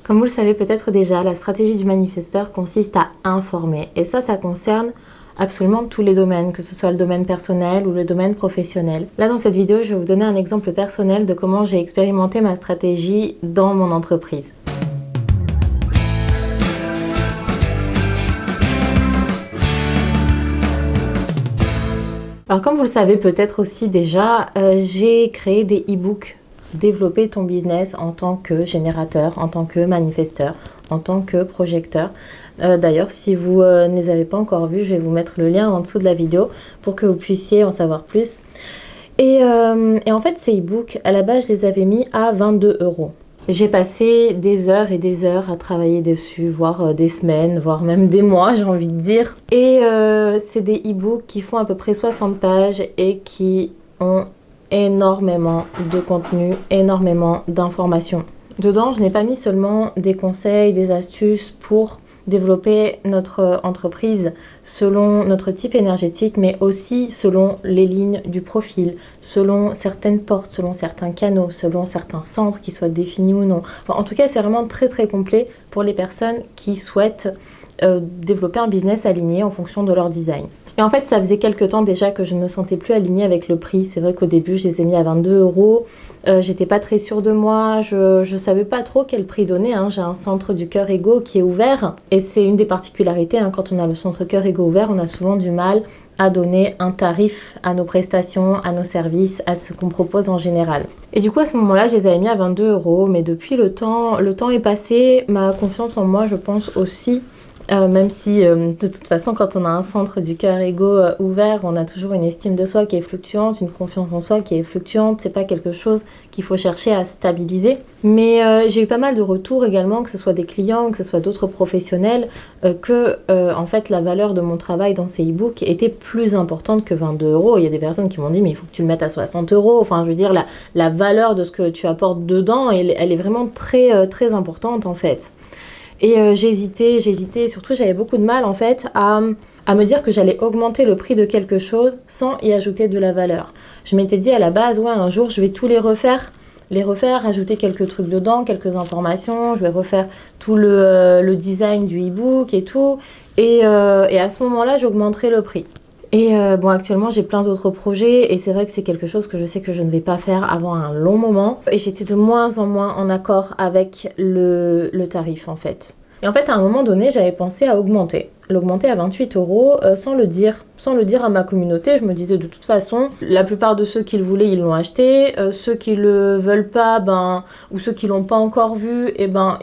Comme vous le savez peut-être déjà, la stratégie du manifesteur consiste à informer. Et ça concerne absolument tous les domaines, que ce soit le domaine personnel ou le domaine professionnel. Là, dans cette vidéo, je vais vous donner un exemple personnel de comment j'ai expérimenté ma stratégie dans mon entreprise. Alors comme vous le savez peut-être aussi déjà, j'ai créé des e-books. Développer ton business en tant que générateur, en tant que manifesteur, en tant que projecteur. D'ailleurs, si vous ne les avez pas encore vus, je vais vous mettre le lien en dessous de la vidéo pour que vous puissiez en savoir plus. Et en fait, ces e-books, à la base, je les avais mis à 22 €. J'ai passé des heures et des heures à travailler dessus, voire des semaines, voire même des mois, j'ai envie de dire. Et c'est des e-books qui font à peu près 60 pages et qui ont énormément de contenu, énormément d'informations. Dedans, je n'ai pas mis seulement des conseils, des astuces pour développer notre entreprise selon notre type énergétique, mais aussi selon les lignes du profil, selon certaines portes, selon certains canaux, selon certains centres qui soient définis ou non. Enfin, en tout cas, c'est vraiment très complet pour les personnes qui souhaitent développer un business aligné en fonction de leur design. Et en fait, ça faisait quelques temps déjà que je ne me sentais plus alignée avec le prix. C'est vrai qu'au début, je les ai mis à 22 €. J'étais pas très sûre de moi. Je savais pas trop quel prix donner. J'ai un centre du cœur ego qui est ouvert. Et c'est une des particularités. Quand on a le centre cœur ego ouvert, on a souvent du mal à donner un tarif à nos prestations, à nos services, à ce qu'on propose en général. Et du coup, à ce moment-là, je les avais mis à 22 €. Mais depuis le temps est passé. Ma confiance en moi, je pense aussi. Même si de toute façon quand on a un centre du cœur ego ouvert, on a toujours une estime de soi qui est fluctuante, une confiance en soi qui est fluctuante, c'est pas quelque chose qu'il faut chercher à stabiliser. Mais j'ai eu pas mal de retours également, que ce soit des clients, que ce soit d'autres professionnels, en fait la valeur de mon travail dans ces e-books était plus importante que 22 €. Il y a des personnes qui m'ont dit mais il faut que tu le mettes à 60 €, enfin je veux dire la valeur de ce que tu apportes dedans, elle est vraiment très importante en fait. Et j'hésitais, surtout j'avais beaucoup de mal en fait à me dire que j'allais augmenter le prix de quelque chose sans y ajouter de la valeur. Je m'étais dit à la base, ouais, un jour je vais tous les refaire, ajouter quelques trucs dedans, quelques informations, je vais refaire tout le design du e-book et tout, et à ce moment-là j'augmenterai le prix. Et bon, actuellement j'ai plein d'autres projets et c'est vrai que c'est quelque chose que je sais que je ne vais pas faire avant un long moment. Et j'étais de moins en moins en accord avec le tarif en fait. Et en fait à un moment donné j'avais pensé à l'augmenter à 28 € sans le dire à ma communauté. Je me disais de toute façon, la plupart de ceux qui le voulaient, ils l'ont acheté. Ceux qui le veulent pas, ou ceux qui l'ont pas encore vu,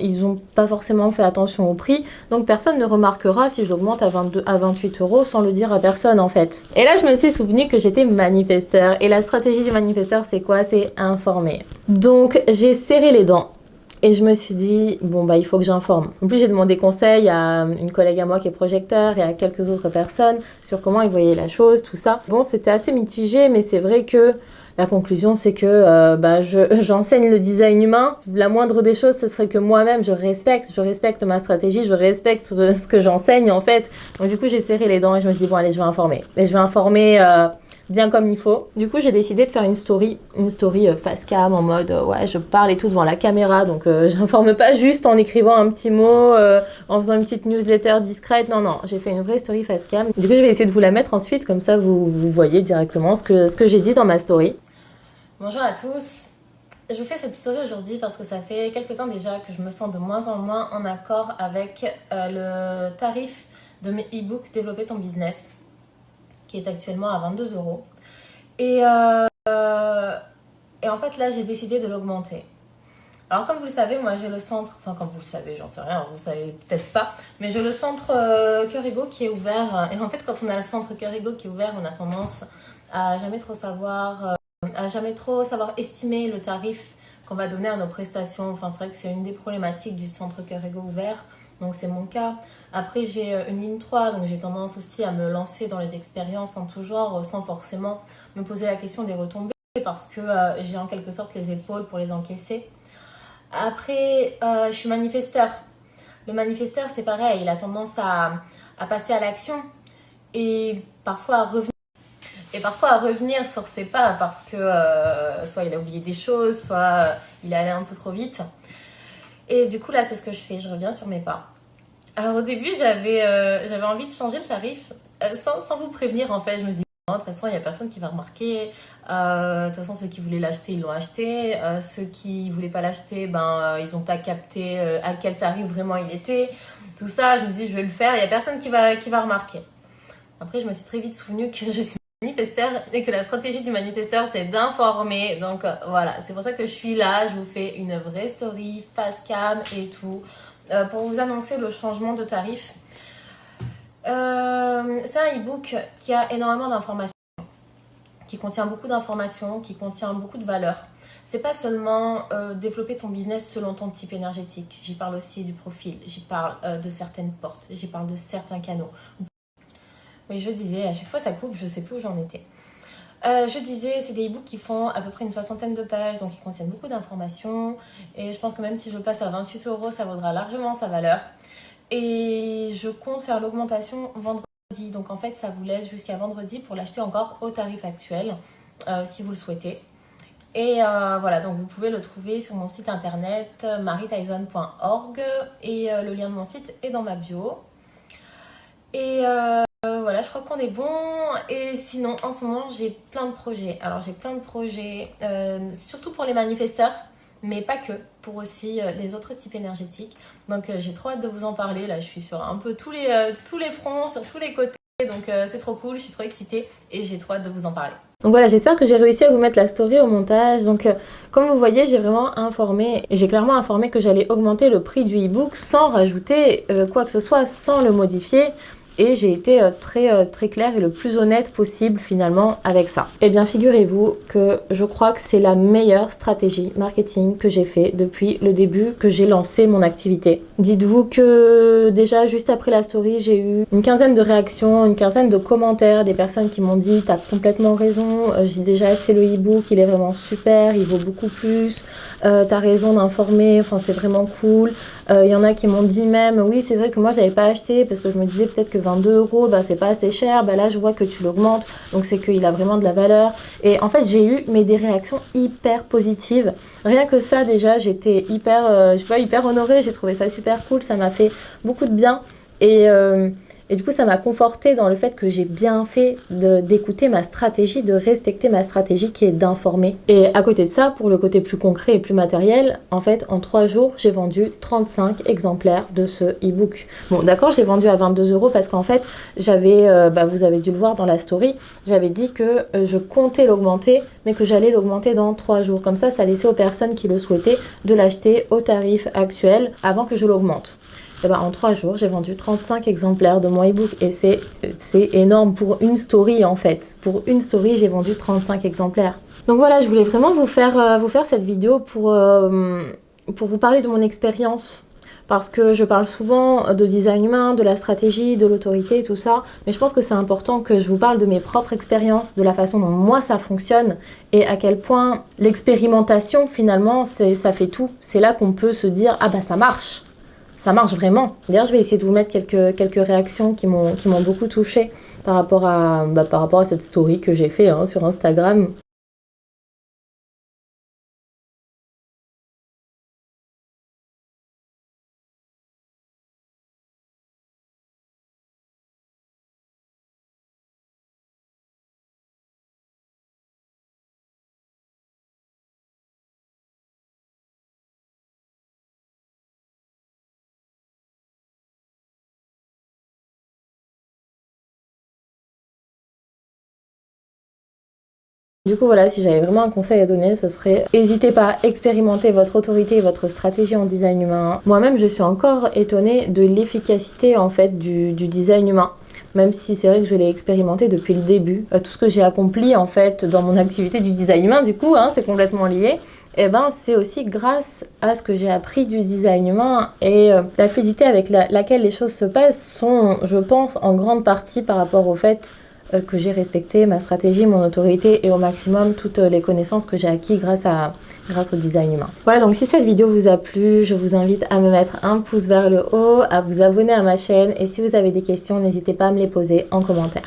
ils ont pas forcément fait attention au prix. Donc personne ne remarquera si je l'augmente à 28 € sans le dire à personne en fait. Et là, je me suis souvenu que j'étais manifesteur. Et la stratégie du manifesteur, c'est quoi? C'est informer. Donc j'ai serré les dents. Et je me suis dit, bon il faut que j'informe. En plus, j'ai demandé conseil à une collègue à moi qui est projecteur et à quelques autres personnes sur comment ils voyaient la chose, tout ça. Bon, c'était assez mitigé, mais c'est vrai que la conclusion, c'est que j'enseigne le design humain. La moindre des choses, ce serait que moi-même, je respecte ma stratégie, je respecte ce que j'enseigne en fait. Donc du coup, j'ai serré les dents et je me suis dit, bon allez, je vais informer. Et je vais informer bien comme il faut. Du coup, j'ai décidé de faire une story face cam en mode ouais, je parle et tout devant la caméra, donc j'informe pas juste en écrivant un petit mot, en faisant une petite newsletter discrète. Non, j'ai fait une vraie story face cam. Du coup, je vais essayer de vous la mettre ensuite, comme ça vous voyez directement ce que j'ai dit dans ma story. Bonjour à tous. Je vous fais cette story aujourd'hui parce que ça fait quelques temps déjà que je me sens de moins en moins en accord avec le tarif de mes e-books Développer ton business, qui est actuellement à 22 €. Et en fait, là, j'ai décidé de l'augmenter. Alors, comme vous le savez, moi, j'ai le centre... Enfin, comme vous le savez, j'en sais rien, vous le savez peut-être pas. Mais j'ai le centre Cœur Ego qui est ouvert. Et en fait, quand on a le centre Cœur Ego qui est ouvert, on a tendance à jamais trop savoir estimer le tarif qu'on va donner à nos prestations. Enfin, c'est vrai que c'est une des problématiques du centre Cœur Ego ouvert. Donc c'est mon cas. Après j'ai une ligne 3, donc j'ai tendance aussi à me lancer dans les expériences en tout genre sans forcément me poser la question des retombées parce que j'ai en quelque sorte les épaules pour les encaisser. Après je suis manifesteur. Le manifesteur c'est pareil, il a tendance à passer à l'action et parfois à revenir sur ses pas parce que soit il a oublié des choses, soit il est allé un peu trop vite. Et du coup, là, c'est ce que je fais. Je reviens sur mes pas. Alors, au début, j'avais envie de changer le tarif sans vous prévenir, en fait. Je me dis, non, de toute façon, il n'y a personne qui va remarquer. De toute façon, ceux qui voulaient l'acheter, ils l'ont acheté. Ceux qui ne voulaient pas l'acheter, ils n'ont pas capté à quel tarif vraiment il était. Tout ça, je me dis, je vais le faire. Il n'y a personne qui va remarquer. Après, je me suis très vite souvenu que je suis manifesteur et que la stratégie du manifesteur, c'est d'informer. Donc voilà, c'est pour ça que je suis là. Je vous fais une vraie story, face cam et tout, pour vous annoncer le changement de tarif. C'est un e-book qui a énormément d'informations, qui contient beaucoup d'informations, qui contient beaucoup de valeurs. C'est pas seulement développer ton business selon ton type énergétique. J'y parle aussi du profil, j'y parle de certaines portes, j'y parle de certains canaux. Oui, je disais, à chaque fois ça coupe, je sais plus où j'en étais. Je disais, c'est des e-books qui font à peu près une 60aine de pages, donc ils contiennent beaucoup d'informations. Et je pense que même si je le passe à 28 €, ça vaudra largement sa valeur. Et je compte faire l'augmentation vendredi. Donc en fait, ça vous laisse jusqu'à vendredi pour l'acheter encore au tarif actuel, si vous le souhaitez. Et voilà, donc vous pouvez le trouver sur mon site internet marietyson.org et le lien de mon site est dans ma bio. Et voilà, je crois qu'on est bon. Et sinon, en ce moment, j'ai plein de projets. Alors, j'ai plein de projets, surtout pour les manifesteurs, mais pas que, pour aussi les autres types énergétiques. Donc, j'ai trop hâte de vous en parler. Là, je suis sur un peu tous les fronts, sur tous les côtés. Donc, c'est trop cool, je suis trop excitée et j'ai trop hâte de vous en parler. Donc voilà, j'espère que j'ai réussi à vous mettre la story au montage. Donc comme vous voyez, j'ai vraiment informé, j'ai clairement informé que j'allais augmenter le prix du e-book sans rajouter quoi que ce soit, sans le modifier. Et j'ai été très claire et le plus honnête possible finalement avec ça. Eh bien figurez-vous que je crois que c'est la meilleure stratégie marketing que j'ai fait depuis le début que j'ai lancé mon activité. Dites-vous que déjà juste après la story, j'ai eu une quinzaine de réactions, une quinzaine de commentaires, des personnes qui m'ont dit t'as complètement raison, j'ai déjà acheté le e-book, il est vraiment super, il vaut beaucoup plus, t'as raison d'informer, enfin c'est vraiment cool. Il y en a qui m'ont dit même oui c'est vrai que moi je l'avais pas acheté parce que je me disais peut-être que 22 € c'est pas assez cher, là je vois que tu l'augmentes donc c'est qu'il a vraiment de la valeur. Et en fait j'ai eu des réactions hyper positives, rien que ça déjà j'étais hyper honorée, j'ai trouvé ça super cool, ça m'a fait beaucoup de bien et du coup ça m'a confortée dans le fait que j'ai bien fait d'écouter ma stratégie, de respecter ma stratégie qui est d'informer. Et à côté de ça, pour le côté plus concret et plus matériel, en fait en 3 jours j'ai vendu 35 exemplaires de ce e-book. Bon d'accord, je l'ai vendu à 22 € parce qu'en fait j'avais, vous avez dû le voir dans la story, j'avais dit que je comptais l'augmenter mais que j'allais l'augmenter dans 3 jours. Comme ça laissait aux personnes qui le souhaitaient de l'acheter au tarif actuel avant que je l'augmente. Et en 3 jours, j'ai vendu 35 exemplaires de mon e-book et c'est énorme pour une story en fait. Pour une story, j'ai vendu 35 exemplaires. Donc voilà, je voulais vraiment vous faire cette vidéo pour vous parler de mon expérience. Parce que je parle souvent de design humain, de la stratégie, de l'autorité, tout ça. Mais je pense que c'est important que je vous parle de mes propres expériences, de la façon dont moi ça fonctionne et à quel point l'expérimentation finalement, ça fait tout. C'est là qu'on peut se dire « Ah ça marche !» Ça marche vraiment. D'ailleurs, je vais essayer de vous mettre quelques réactions qui m'ont beaucoup touchée par rapport à cette story que j'ai fait sur Instagram. Du coup voilà, si j'avais vraiment un conseil à donner, ce serait n'hésitez pas à expérimenter votre autorité et votre stratégie en design humain. Moi-même, je suis encore étonnée de l'efficacité en fait du design humain. Même si c'est vrai que je l'ai expérimenté depuis le début. Tout ce que j'ai accompli en fait dans mon activité du design humain, du coup, c'est complètement lié. C'est aussi grâce à ce que j'ai appris du design humain et la fluidité avec laquelle les choses se passent sont, je pense, en grande partie par rapport au fait que j'ai respecté ma stratégie, mon autorité et au maximum toutes les connaissances que j'ai acquises grâce au design humain. Voilà, donc si cette vidéo vous a plu, je vous invite à me mettre un pouce vers le haut, à vous abonner à ma chaîne et si vous avez des questions, n'hésitez pas à me les poser en commentaire.